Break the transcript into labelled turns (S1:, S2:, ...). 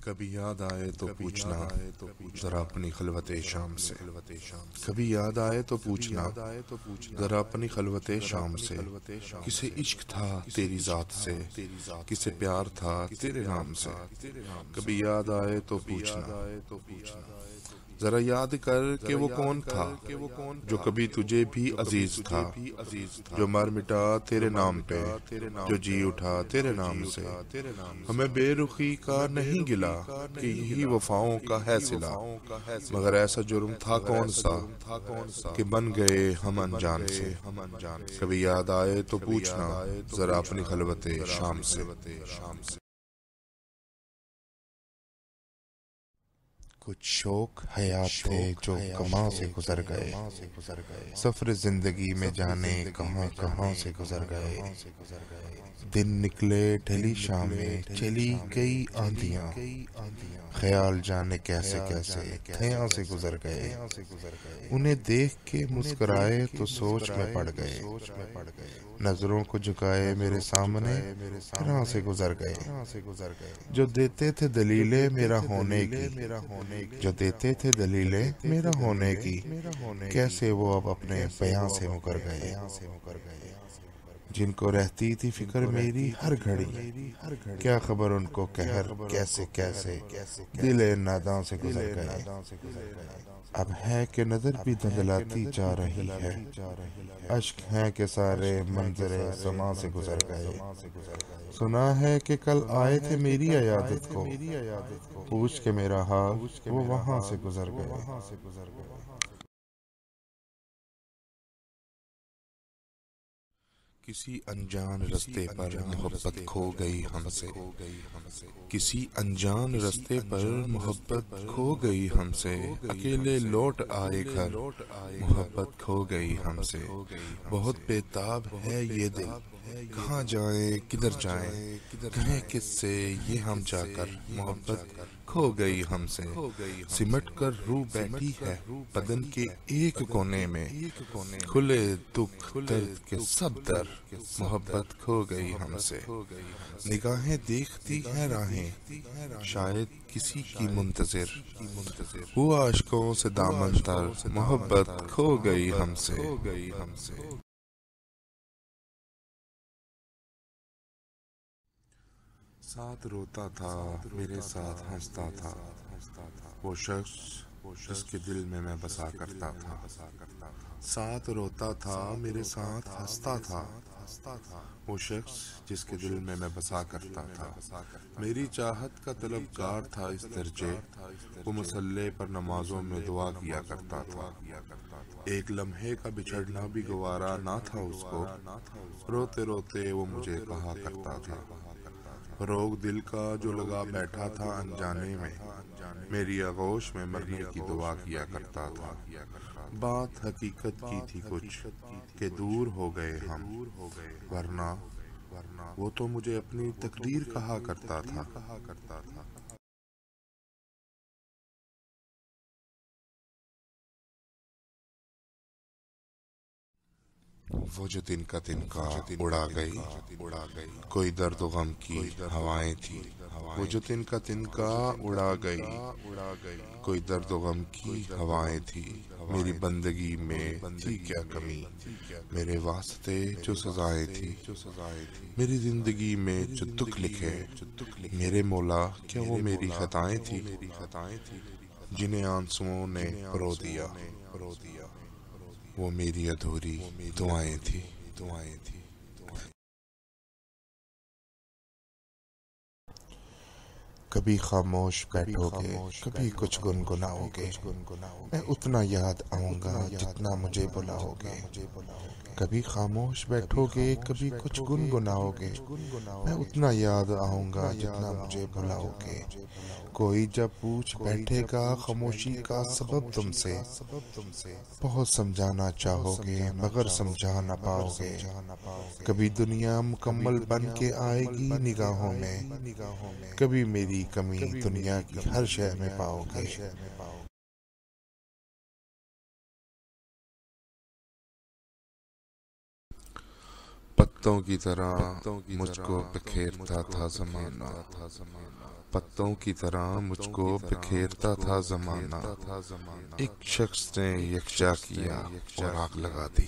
S1: कभी याद आए तो पूछना जरा अपनी खलवत शाम से। कभी याद आए तो पूछना जरा अपनी खलवत शाम से। किसे इश्क था तेरी जात से, किसे प्यार था तेरे नाम से। कभी याद आए तो पूछना जरा याद कर कि वो कौन था जो कभी तुझे भी अजीज था, जो मर मिटा तेरे नाम पे, जो जी उठा तेरे नाम से। हमें बेरुखी का नहीं गिला कि यही वफाओं का है सिला, मगर ऐसा जुर्म था कौन सा कि बन गए हम अनजान से। कभी याद आए तो पूछना जरा अपनी खलवते शाम से। कुछ शौक हयात थे जो कमां से गुजर गए, सफर जिंदगी में जाने कहां कहां से गुजर गए। दिन निकले ढली शामें, चली गई आंधियां, ख्याल जाने कैसे कैसे थयां से गुजर गए। उन्हें देख के मुस्कुराए तो सोच में पड़ गए, नजरों को झुकाए मेरे सामने फिर से गुजर गए। जो देते थे दलीलें मेरा होने की, जो देते थे दलीलें मेरा होने की, कैसे वो अब अपने बयां से मुकर गए। जिनको रहती थी फिक्र मेरी हर घड़ी, क्या खबर उनको कहर कैसे कैसे दिले नादां से गुजर गए। अब है कि नजर भी धुंधलाती जा रही है, अश्क हैं कि सारे मंजरे समा से गुजर गए। सुना है कि कल आए थे मेरी अयादत को, पूछ के मेरा हाल वो वहां से गुजर गए। किसी अनजान रास्ते पर मोहब्बत खो गई हमसे, किसी अनजान रास्ते पर मोहब्बत खो गई हमसे। अकेले लौट आए घर मोहब्बत खो गई हमसे। बहुत बेताब है ये दिल, कहाँ जाए किधर जाए, कहें किससे ये हम जाकर मोहब्बत खो गई हमसे। सिमट कर रूह बैठी है बदन के एक कोने में, खुले दुख दर्द के सब दर मोहब्बत खो गई हमसे। निगाहें देखती हैं राहें शायद किसी की मुंतजिर, हुआ आशिकों से दामन तर मोहब्बत खो गई हमसे। साथ रोता था मेरे साथ हंसता था वो शख्स जिसके दिल में मैं बसा करता था। साथ रोता था मेरे साथ हंसता था वो शख्स जिसके दिल में मैं बसा करता था। मेरी चाहत का तलबगार था इस दर्जे, वो मुसल्ले पर नमाजों में दुआ किया करता था। एक लम्हे का बिछड़ना भी गवारा ना था उसको, रोते रोते वो मुझे कहा करता था। रोग दिल का जो लगा बैठा था अनजाने में, मेरी आगोश में मरने की दुआ किया करता था। बात हकीकत की थी कुछ के दूर हो गए हम, वरना वो तो मुझे अपनी तकदीर कहा करता था। वो जो दिन का तिनका उड़ा गई, कोई दर्द गम की हवाएं थी। वो जो दिन का तिनका उड़ा गई, कोई दर्द गम की हवाएं थी। मेरी बंदगी में थी क्या कमी, मेरे वास्ते जो सजाएं थी। मेरी जिंदगी में जो दुख लिखे मेरे मौला, क्या वो मेरी खताएं थी जिन्हें आंसुओं ने परो दिया। वो मेरी अधूरी दुआएं थी। कभी खामोश बैठोगे, कभी कुछ गुनगुनाओगे, मैं उतना याद आऊंगा जितना मुझे बुलाओगे। कभी खामोश बैठोगे, कभी कुछ गुनगुनाओगे, मैं उतना याद आऊंगा जितना मुझे बुलाओगे। कोई जब पूछ बैठेगा खामोशी का सबब तुमसे, बहुत समझाना चाहोगे मगर समझा ना पाओगे। कभी दुनिया मुकम्मल बन के आएगी निगाहों में, कभी मेरी कमी दुनिया की हर शय में पाओगे। पत्तों की तरह मुझको बिखेरता था ज़माना, पत्तों की तरह मुझको बिखेरता था जमाना। एक शख्स ने यकजा किया और आग लगा दी।